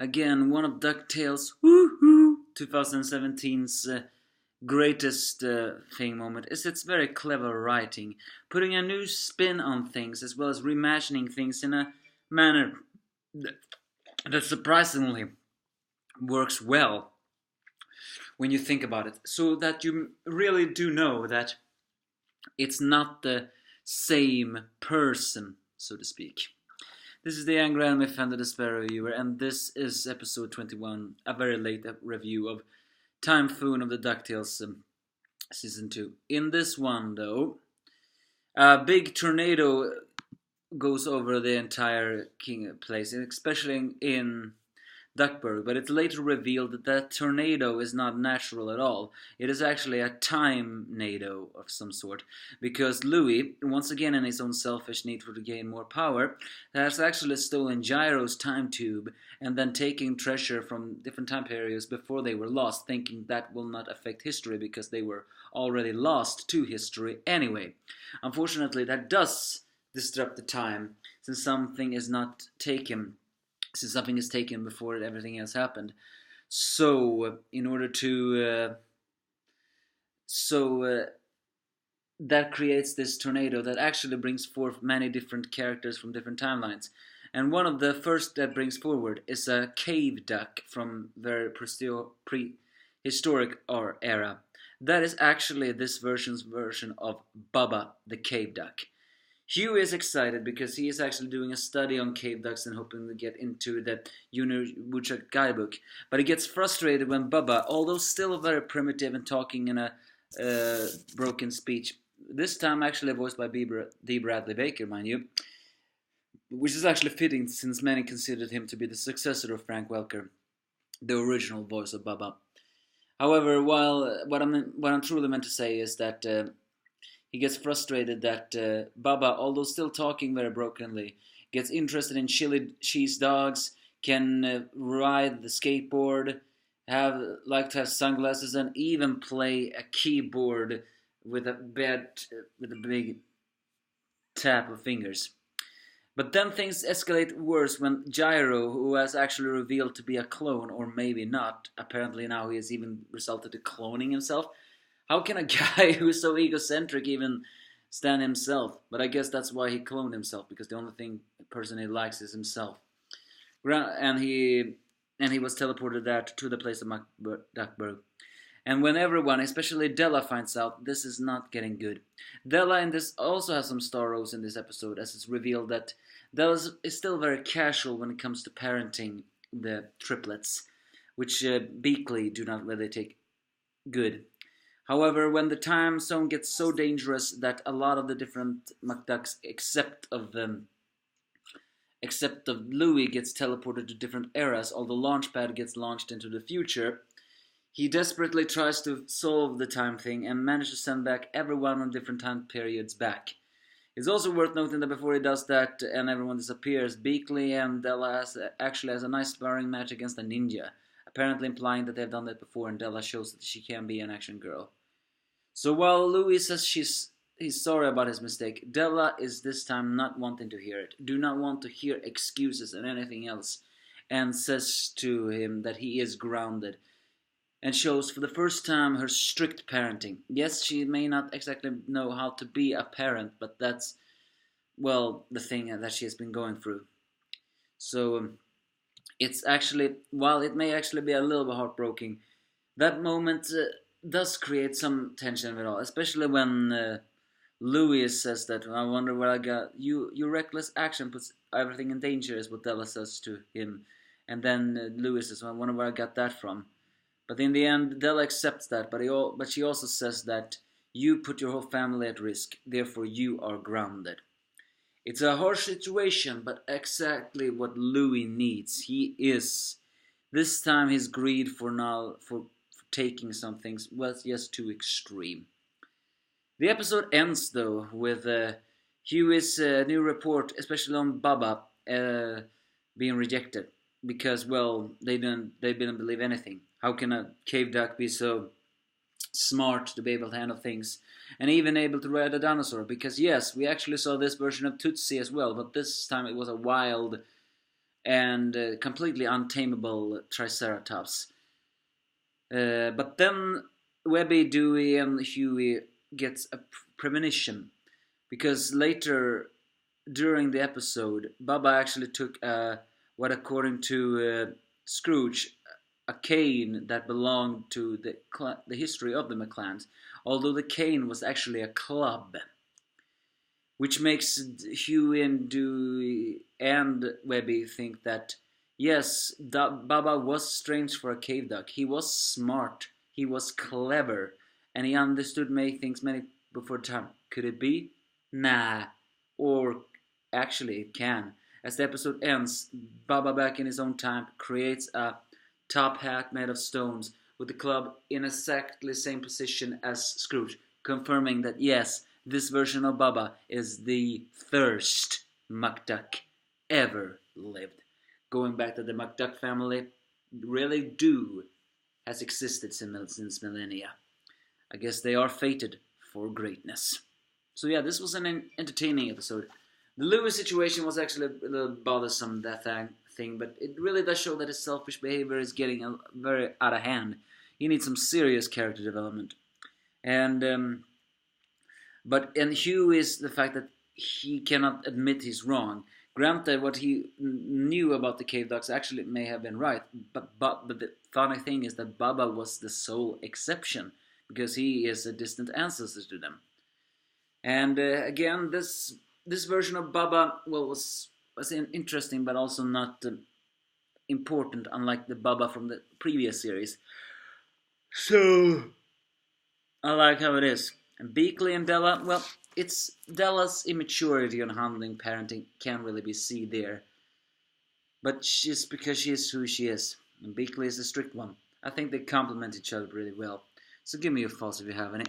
Again, one of Ducktales' woohoo 2017's greatest thing moment is its very clever writing, putting a new spin on things as well as reimagining things in a manner that surprisingly works well when you think about it, so that you really do know that it's not the same person, so to speak. This is the Angry Anime Fan, the Despair Reviewer, and this is episode 21, a very late review of Timephoon of the Ducktales season 2. In this one, though, a big tornado goes over the entire place, especially in Duckburg, but it's later revealed that that tornado is not natural at all. It is actually a time-nado of some sort, because Louis, once again in his own selfish need to gain more power, has actually stolen Gyro's time tube and then taken treasure from different time periods before they were lost, thinking that will not affect history because they were already lost to history anyway. Unfortunately, that does disrupt the time, since something is not taken. Since something is taken before everything else happened. So, in order to... that creates this tornado that actually brings forth many different characters from different timelines. And one of the first that brings forward is a cave duck from very prehistoric era. That is actually this version's version of Bubba the cave duck. Hugh is excited because he is actually doing a study on cave ducks and hoping to get into the Woodchuck guidebook. But he gets frustrated when Bubba, although still very primitive and talking in a broken speech, this time actually voiced by D. Bradley Baker, mind you, which is actually fitting since many considered him to be the successor of Frank Welker, the original voice of Bubba. However, what I'm truly meant to say is that he gets frustrated that Bubba, although still talking very brokenly, gets interested in chili cheese dogs, can ride the skateboard, like to have sunglasses, and even play a keyboard with a big tap of fingers. But then things escalate worse when Gyro, who has actually revealed to be a clone, or maybe not, apparently now he has even resulted to cloning himself. How can a guy who's so egocentric even stand himself? But I guess that's why he cloned himself, because the only person he likes is himself. And he was teleported to the place of Duckburg. And when everyone, especially Della, finds out, this is not getting good. Della in this also has some star roles in this episode, as it's revealed that Della is still very casual when it comes to parenting the triplets, which Beakley do not really take good. However, when the time zone gets so dangerous that a lot of the different McDucks, except of Louis, gets teleported to different eras, although Launchpad gets launched into the future, he desperately tries to solve the time thing and manages to send back everyone on different time periods back. It's also worth noting that before he does that and everyone disappears, Beakley and Della actually has a nice sparring match against a ninja, apparently implying that they've done that before, and Della shows that she can be an action girl. So while Louis says he's sorry about his mistake, Della is this time not wanting to hear it, do not want to hear excuses and anything else, and says to him that he is grounded, and shows for the first time her strict parenting. Yes, she may not exactly know how to be a parent, but that's, well, the thing that she has been going through. So it's actually, while it may actually be a little bit heartbreaking, that moment does create some tension at all, especially when Louis says that, I wonder where I got you. Your reckless action puts everything in danger, is what Della says to him. And then Louis says, I wonder where I got that from. But in the end, Della accepts that, but she also says that you put your whole family at risk, therefore you are grounded. It's a harsh situation, but exactly what Louis needs. He is. This time his greed for taking some things was just too extreme. The episode ends, though, with Huey's new report, especially on Bubba, being rejected. Because, well, they didn't believe anything. How can a cave duck be so smart to be able to handle things? And even able to ride a dinosaur? Because, yes, we actually saw this version of Tootsie as well, but this time it was a wild and completely untamable Triceratops. But then Webby, Dewey, and Huey gets a premonition, because later during the episode, Bubba actually took what, according to Scrooge, a cane that belonged to the history of the McClans, although the cane was actually a club, which makes Huey and Dewey and Webby think that yes, Baba was strange for a cave duck. He was smart, he was clever, and he understood many things many before time. Could it be? Nah. Or actually it can. As the episode ends, Baba, back in his own time, creates a top hat made of stones with the club in exactly the same position as Scrooge, confirming that yes, this version of Baba is the first McDuck ever lived. Going back to the McDuck family, really has existed since millennia. I guess they are fated for greatness. So yeah, this was an entertaining episode. The Louis situation was actually a little bothersome, that thing, but it really does show that his selfish behavior is getting very out of hand. He needs some serious character development. And Hugh is the fact that he cannot admit he's wrong. Granted, what he knew about the cave ducks actually may have been right, but the funny thing is that Bubba was the sole exception, because he is a distant ancestor to them. And again, this version of Bubba, well, was interesting, but also not important, unlike the Bubba from the previous series. So I like how it is. And Beakley and Della, well, it's Della's immaturity on handling parenting can't really be seen there. But just because she is who she is, and Beakley is the strict one. I think they complement each other really well. So give me your thoughts if you have any.